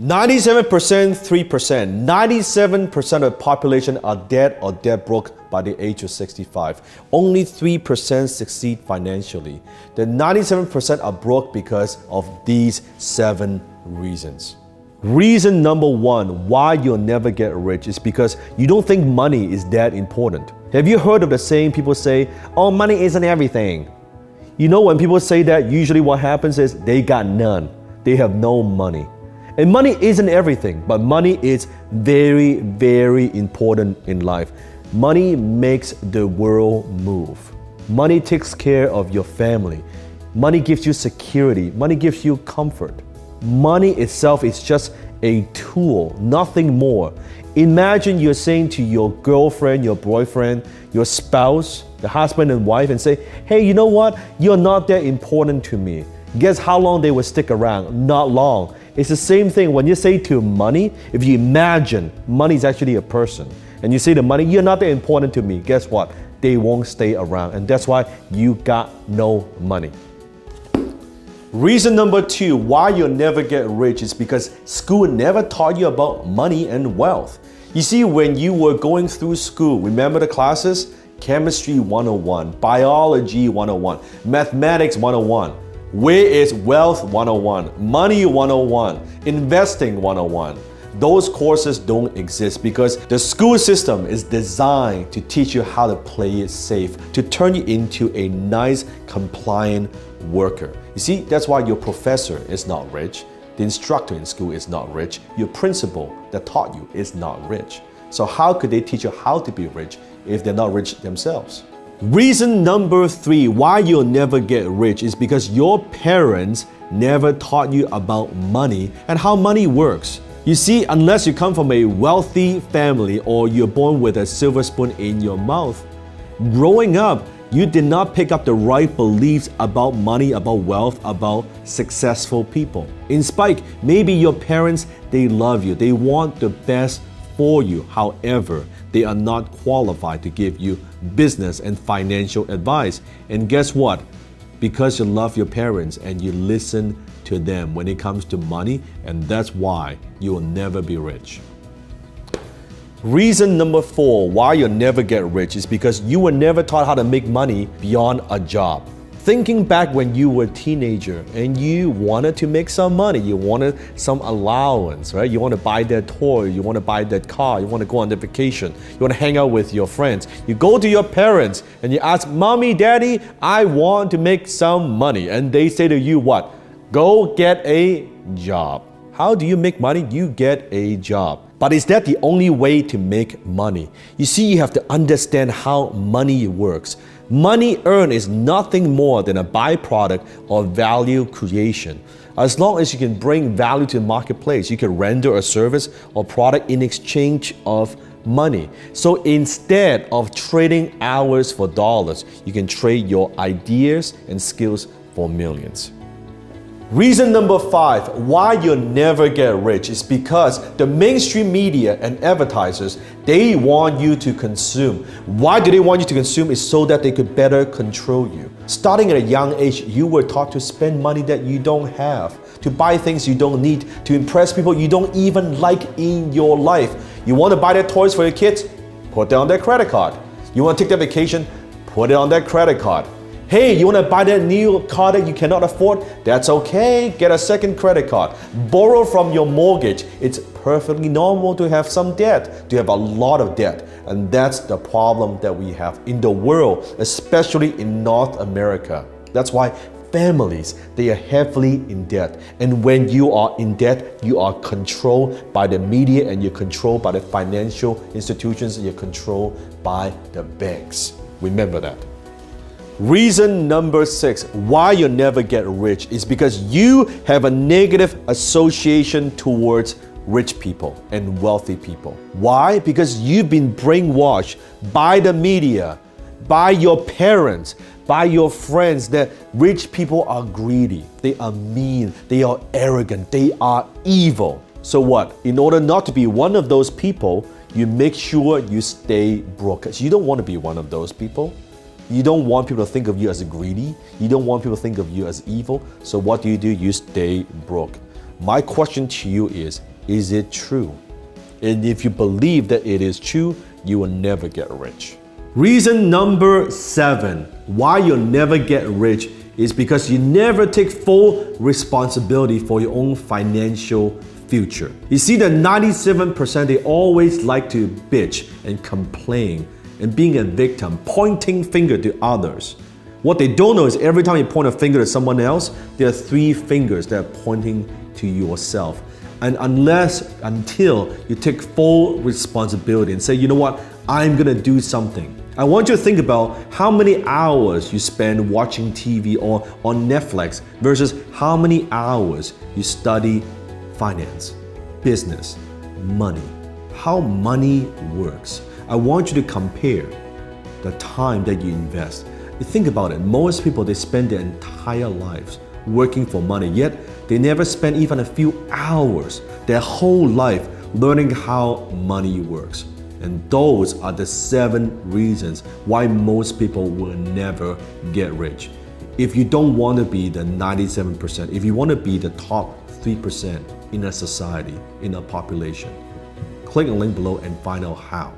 97%, 3%. 97% of the population are dead or dead broke by the age of 65. Only 3% succeed financially. The 97% are broke because of these 7 reasons. Reason number 1 why you'll never get rich is because you don't think money is that important. Have you heard of the saying people say, oh, money isn't everything? You know, when people say that, usually what happens is they got none. They have no money. And money isn't everything, but money is very, very important in life. Money makes the world move. Money takes care of your family. Money gives you security. Money gives you comfort. Money itself is just a tool, nothing more. Imagine you're saying to your girlfriend, your boyfriend, your spouse, the husband and wife, and say, hey, you know what? You're not that important to me. Guess how long they will stick around? Not long. It's the same thing when you say to money, if you imagine money is actually a person, and you say to money, you're not that important to me, guess what? They won't stay around, and that's why you got no money. Reason number 2 why you'll never get rich is because school never taught you about money and wealth. You see, when you were going through school, remember the classes? Chemistry 101, Biology 101, Mathematics 101. Where is Wealth 101, Money 101, Investing 101? Those courses don't exist because the school system is designed to teach you how to play it safe, to turn you into a nice, compliant worker. You see, that's why your professor is not rich, the instructor in school is not rich, your principal that taught you is not rich. So how could they teach you how to be rich if they're not rich themselves? Reason number 3 why you'll never get rich is because your parents never taught you about money and how money works. You see, unless you come from a wealthy family or you're born with a silver spoon in your mouth, growing up, you did not pick up the right beliefs about money, about wealth, about successful people. In spite, maybe your parents, they love you, they want the best for you. However, they are not qualified to give you business and financial advice. And guess what? Because you love your parents and you listen to them when it comes to money, and that's why you will never be rich. Reason number 4 why you'll never get rich is because you were never taught how to make money beyond a job. Thinking back when you were a teenager and you wanted to make some money, you wanted some allowance, right? You want to buy that toy, you want to buy that car, you want to go on the vacation, you want to hang out with your friends. You go to your parents and you ask, Mommy, Daddy, I want to make some money. And they say to you what? Go get a job. How do you make money? You get a job. But is that the only way to make money? You see, you have to understand how money works. Money earned is nothing more than a byproduct of value creation. As long as you can bring value to the marketplace, you can render a service or product in exchange of money. So instead of trading hours for dollars, you can trade your ideas and skills for millions. Reason number 5 why you'll never get rich is because the mainstream media and advertisers, they want you to consume. Why do they want you to consume? Is so that they could better control you. Starting at a young age, you were taught to spend money that you don't have, to buy things you don't need, to impress people you don't even like in your life. You want to buy their toys for your kids? Put that on their credit card. You want to take that vacation? Put it on that credit card. Hey, you want to buy that new car that you cannot afford? That's okay, get a second credit card. Borrow from your mortgage. It's perfectly normal to have some debt, to have a lot of debt. And that's the problem that we have in the world, especially in North America. That's why families, they are heavily in debt. And when you are in debt, you are controlled by the media and you're controlled by the financial institutions and you're controlled by the banks. Remember that. Reason number 6 why you'll never get rich is because you have a negative association towards rich people and wealthy people. Why? Because you've been brainwashed by the media, by your parents, by your friends that rich people are greedy, they are mean, they are arrogant, they are evil. So what? In order not to be one of those people, you make sure you stay broke. You don't want to be one of those people. You don't want people to think of you as greedy. You don't want people to think of you as evil. So what do? You stay broke. My question to you is, Is it true? And if you believe that it is true, you will never get rich. Reason number 7 why you'll never get rich is because you never take full responsibility for your own financial future. You see, the 97%, they always like to bitch and complain and being a victim, pointing finger to others. What they don't know is every time you point a finger to someone else, there are 3 fingers that are pointing to yourself. And until you take full responsibility and say, you know what, I'm gonna do something. I want you to think about how many hours you spend watching TV or on Netflix versus how many hours you study finance, business, money, how money works. I want you to compare the time that you invest. You think about it, most people, they spend their entire lives working for money, yet they never spend even a few hours, their whole life, learning how money works. And those are the 7 reasons why most people will never get rich. If you don't want to be the 97%, if you want to be the top 3% in a society, in a population, click the link below and find out how.